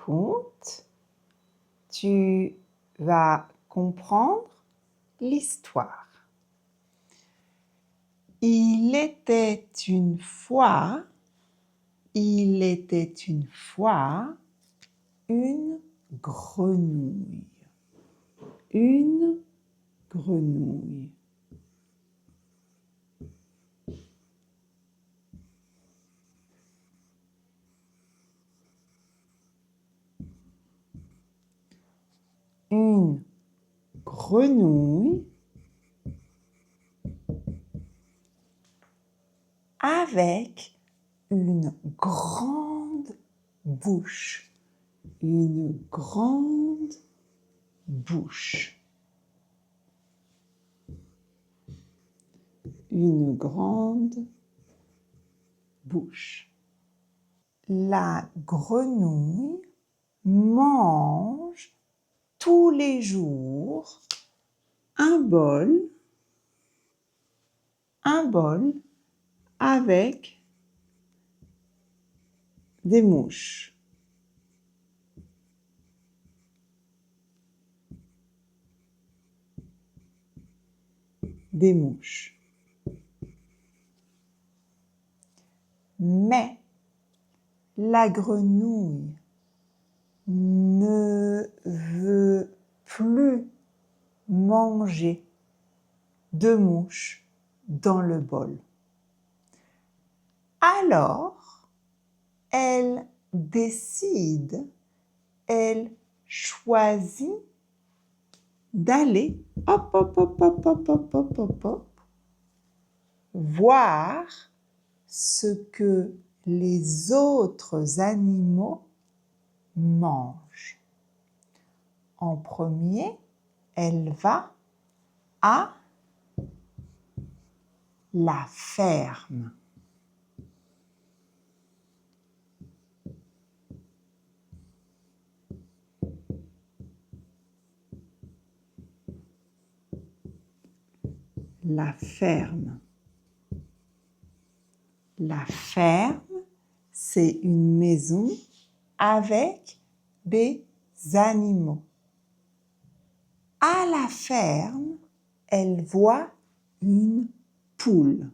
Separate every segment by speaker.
Speaker 1: écoutes, tu vas comprendre l'histoire. Il était une fois une grenouille. Une grenouille. Une grenouille avec une grande bouche. Une grande bouche. Une grande bouche. La grenouille mange tous les jours un bol avec des mouches. Des mouches. Mais la grenouille ne veut plus manger de mouches dans le bol. Alors, elle décide, elle choisit d'aller voir ce que les autres animaux mangent. En premier, elle va à la ferme. La ferme. La ferme, c'est une maison avec des animaux. À la ferme, elle voit une poule.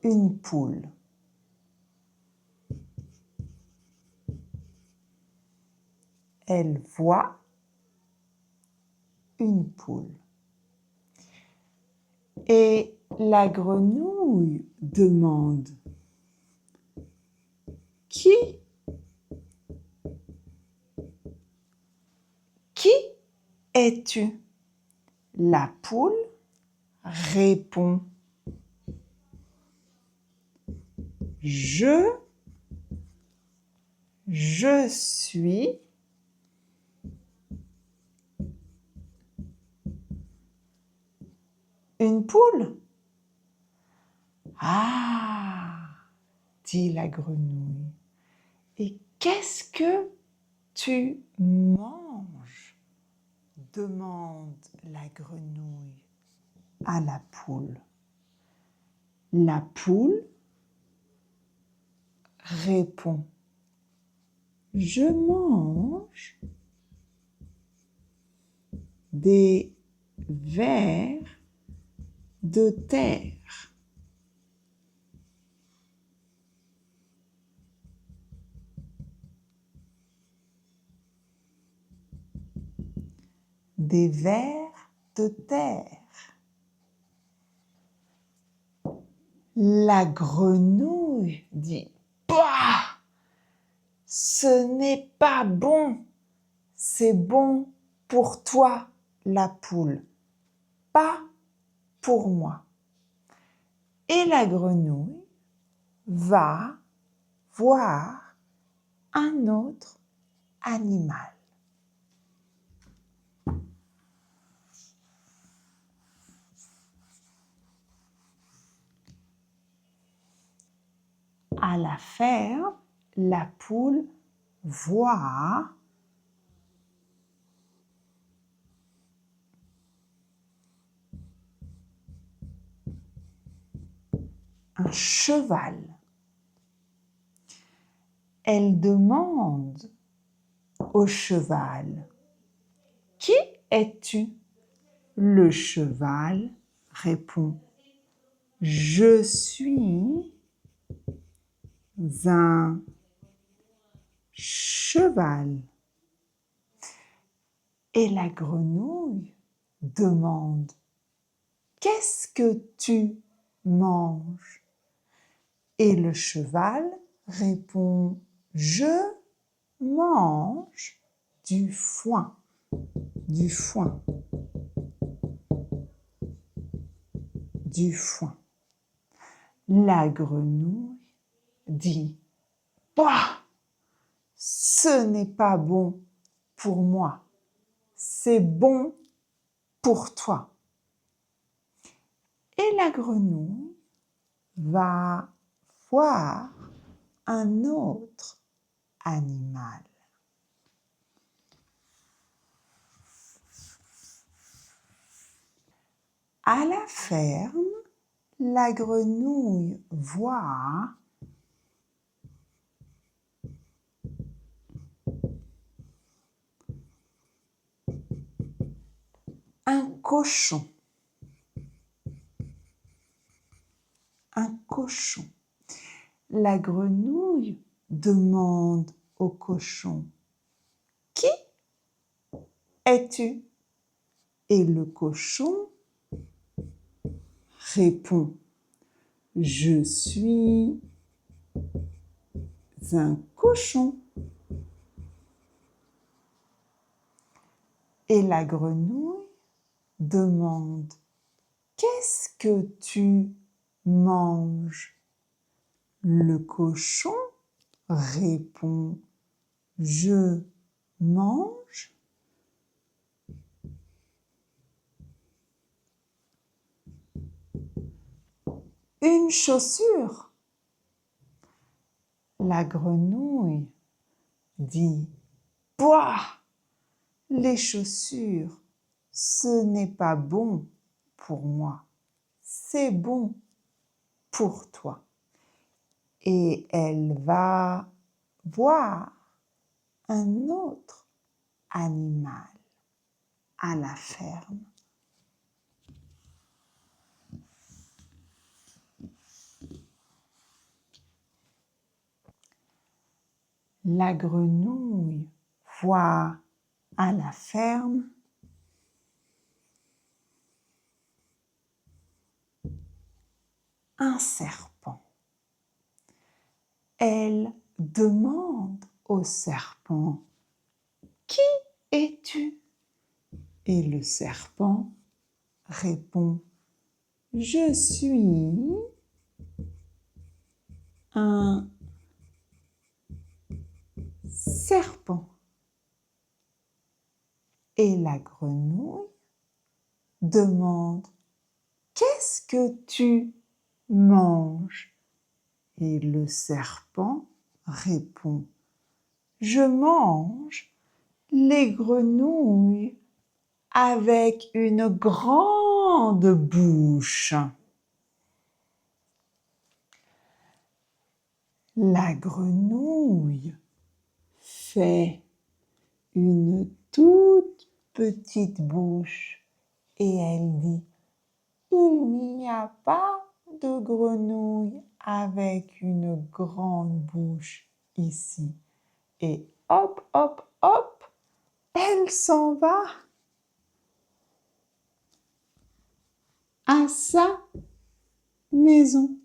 Speaker 1: Une poule. Elle voit une poule. Et la grenouille demande: Qui es-tu? La poule répond: Je suis une poule. Ah, dit la grenouille. Et qu'est-ce que tu manges? Demande la grenouille à la poule. La poule répond: Je mange des vers de terre. Des vers de terre. La grenouille dit: Bah! Ce n'est pas bon. C'est bon pour toi, la poule, pas pour moi. Et la grenouille va voir un autre animal. À la ferme, la poule voit un cheval. Elle demande au cheval, « Qui es-tu » Le cheval répond, « Je suis un cheval. » Et la grenouille demande, « Qu'est-ce que tu manges ?» Et le cheval répond, « Je mange du foin, du foin, du foin. » La grenouille dit, « Bah, ce n'est pas bon pour moi, c'est bon pour toi. » Et la grenouille va voir un autre animal. À la ferme, la grenouille voit un cochon. Un cochon. La grenouille demande au cochon, « Qui es-tu » Et le cochon répond, « Je suis un cochon. » Et la grenouille demande, « Qu'est-ce que tu manges ?» Le cochon répond, « Je mange une chaussure. » La grenouille dit, « Pouah, les chaussures, ce n'est pas bon pour moi, c'est bon pour toi. » Et elle va voir un autre animal à la ferme. La grenouille voit à la ferme un serpent. Elle demande au serpent, « Qui es-tu » Et le serpent répond, « Je suis un serpent. » Et la grenouille demande, « Qu'est-ce que tu manges ?» Et le serpent répond, « Je mange les grenouilles avec une grande bouche. » La grenouille fait une toute petite bouche et elle dit, « Il n'y a pas de grenouille avec une grande bouche ici. » Et hop, hop, hop, elle s'en va à sa maison.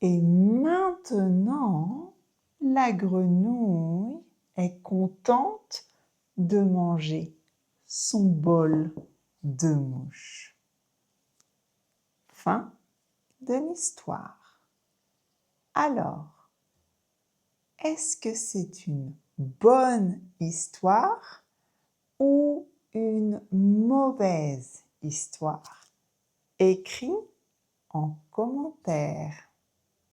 Speaker 1: Et maintenant, la grenouille est contente de manger son bol de mouche. Fin de l'histoire. Alors, est-ce que c'est une bonne histoire ou une mauvaise histoire? Écris en commentaire.